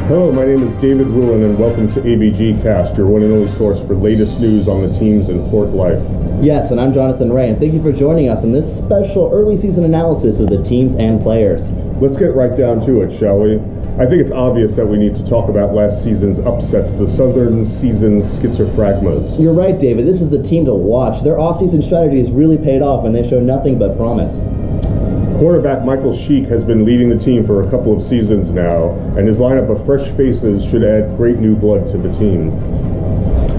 Hello, my name is David Ruin, and welcome to ABG Cast, your one and only source for latest news on the teams in Hort life. Yes, and I'm Jonathan Ray, and thank you for joining us in this special early season analysis of the teams and players. Let's get right down to it, shall we? I think it's obvious that we need to talk about last season's upsets, the Southern season's schizophragmas. You're right, David. This is the team to watch. Their off-season strategy has really paid off, and they show nothing but promise. Quarterback Michael Sheik has been leading the team for a couple of seasons now, and his lineup of fresh faces should add great new blood to the team.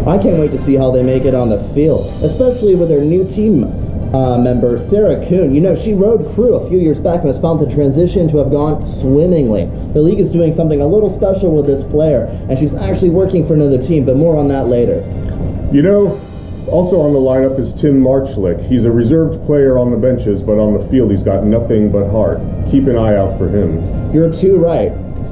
I can't wait to see how they make it on the field, especially with their new team member, Sarah Kuhn. You know, she rode crew a few years back and has found the transition to have gone swimmingly. The league is doing something a little special with this player, and she's actually working for another team, but more on that later. You know, also on the lineup is Tim Marchlick. He's a reserved player on the benches, but on the field he's got nothing but heart. Keep an eye out for him. You're too right.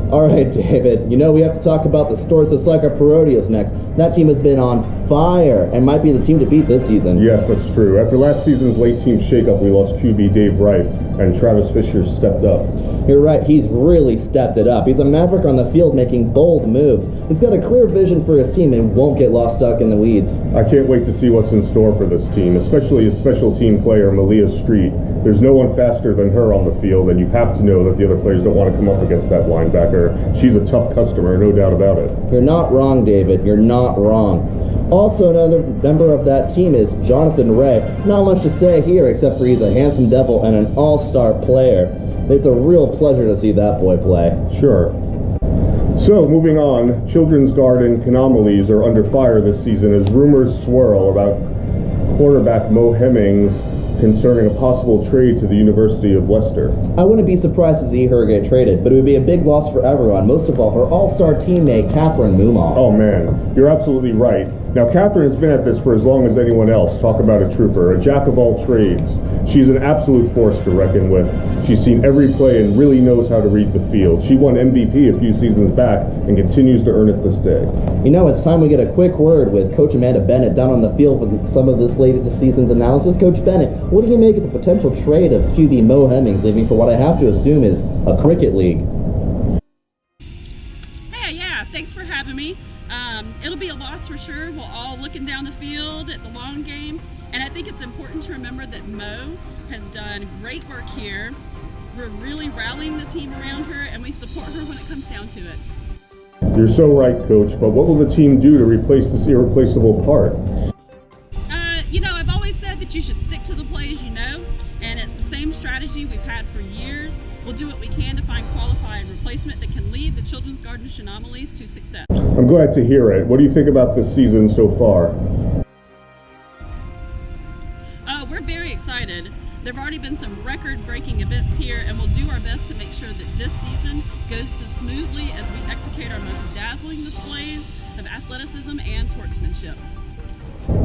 All right, David, you know we have to talk about the Stores of Slacker Parodios next. That team has been on fire and might be the team to beat this season. Yes, that's true. After last season's late team shakeup, we lost QB Dave Reif, and Travis Fisher stepped up. You're right, he's really stepped it up. He's a maverick on the field making bold moves. He's got a clear vision for his team and won't get lost stuck in the weeds. I can't wait to see what's in store for this team, especially a special team player, Malia Street. There's no one faster than her on the field, and you have to know that the other players don't want to come up against that linebacker. She's a tough customer, no doubt about it. You're not wrong, David. You're not wrong. Also, another member of that team is Jonathan Ray. Not much to say here, except for he's a handsome devil and an all-star player. It's a real pleasure to see that boy play. Sure. So, moving on, Children's Garden Canomalies are under fire this season as rumors swirl about quarterback Mo Hemmings concerning a possible trade to the University of Leicester. I wouldn't be surprised to see her get traded, but it would be a big loss for everyone, most of all her all-star teammate, Catherine Mumal. Oh man, you're absolutely right. Now, Catherine has been at this for as long as anyone else. Talk about a trooper, a jack of all trades. She's an absolute force to reckon with. She's seen every play and really knows how to read the field. She won MVP a few seasons back and continues to earn it this day. You know, it's time we get a quick word with Coach Amanda Bennett down on the field for some of this latest season's analysis. Coach Bennett, what do you make of the potential trade of QB Mo Hemmings leaving for what I have to assume is a cricket league? Hey, yeah, thanks for having me. It'll be a loss for sure. We're all looking down the field at the long game, and I think it's important to remember that Mo has done great work here. We're really rallying the team around her, and we support her when it comes down to it. You're so right, Coach, but what will the team do to replace this irreplaceable part? You know, I've always said that you should stick to the plays you know, and it's the same strategy we've had for years. We'll do what we can to find qualified replacement that can lead the Children's Garden Anomalies to success. I'm glad to hear it. What do you think about this season so far? We're very excited. There have already been some record-breaking events here, and we'll do our best to make sure that this season goes as smoothly as we execute our most dazzling displays of athleticism and sportsmanship.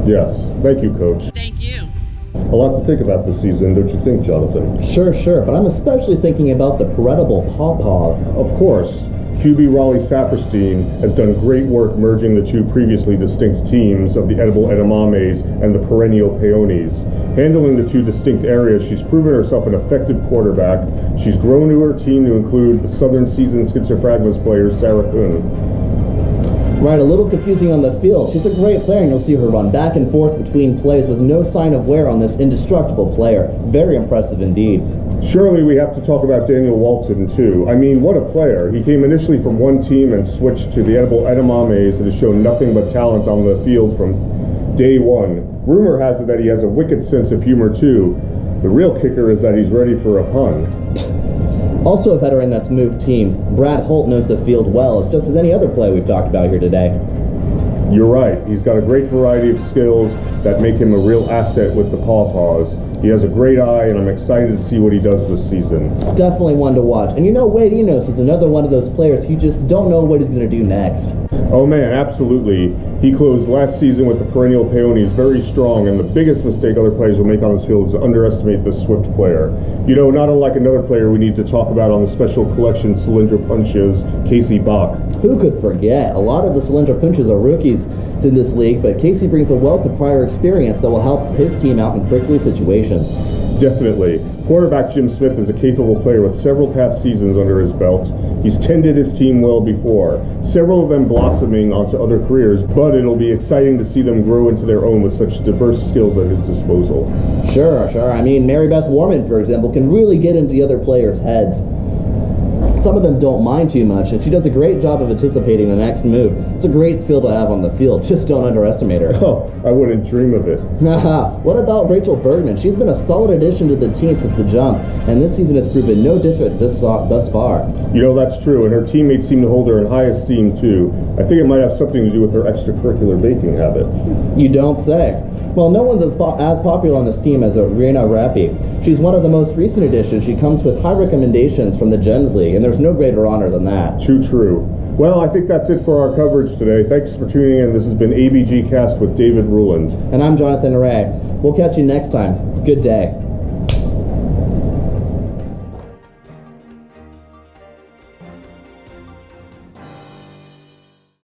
Yes, thank you, Coach. Thank you. A lot to think about this season, don't you think, Jonathan? Sure, but I'm especially thinking about the Parettable Pawpaws. Of course. QB Raleigh Saperstein has done great work merging the two previously distinct teams of the edible edamames and the perennial peonies. Handling the two distinct areas, she's proven herself an effective quarterback. She's grown to her team to include the Southern season schizophragmas player, Sarah Kuhn. Right, a little confusing on the field. She's a great player, and you'll see her run back and forth between plays with no sign of wear on this indestructible player. Very impressive indeed. Surely we have to talk about Daniel Walton, too. I mean, what a player. He came initially from one team and switched to the edible edamames and has shown nothing but talent on the field from day one. Rumor has it that he has a wicked sense of humor, too. The real kicker is that he's ready for a pun. Also a veteran that's moved teams, Brad Holt knows the field well, as just as any other player we've talked about here today. You're right. He's got a great variety of skills that make him a real asset with the Pawpaws. He has a great eye, and I'm excited to see what he does this season. Definitely one to watch. And you know, Wade Enos is another one of those players who just don't know what he's going to do next. Oh man, absolutely. He closed last season with the perennial peonies very strong, and the biggest mistake other players will make on this field is to underestimate this swift player. You know, not unlike another player we need to talk about on the special collection Cylindra Punches, Casey Bach. Who could forget? A lot of the Cylindra Punches are rookies in this league, but Casey brings a wealth of prior experience that will help his team out in prickly situations. Definitely. Quarterback Jim Smith is a capable player with several past seasons under his belt. He's tended his team well before, several of them blossoming onto other careers, but it'll be exciting to see them grow into their own with such diverse skills at his disposal. Sure. I mean, Mary Beth Warman, for example, can really get into the other players' heads. Some of them don't mind too much, and she does a great job of anticipating the next move. It's a great skill to have on the field. Just don't underestimate her. Oh, I wouldn't dream of it. What about Rachel Bergman? She's been a solid addition to the team since the jump, and this season has proven no different thus far. You know, that's true, and her teammates seem to hold her in high esteem, too. I think it might have something to do with her extracurricular baking habit. You don't say. Well, no one's as popular on this team as Rena Rappi. She's one of the most recent additions. She comes with high recommendations from the Gems League, and there's no greater honor than that. Too true. Well, I think that's it for our coverage today. Thanks for tuning in. This has been ABG Cast with David Ruland. And I'm Jonathan Ray. We'll catch you next time. Good day.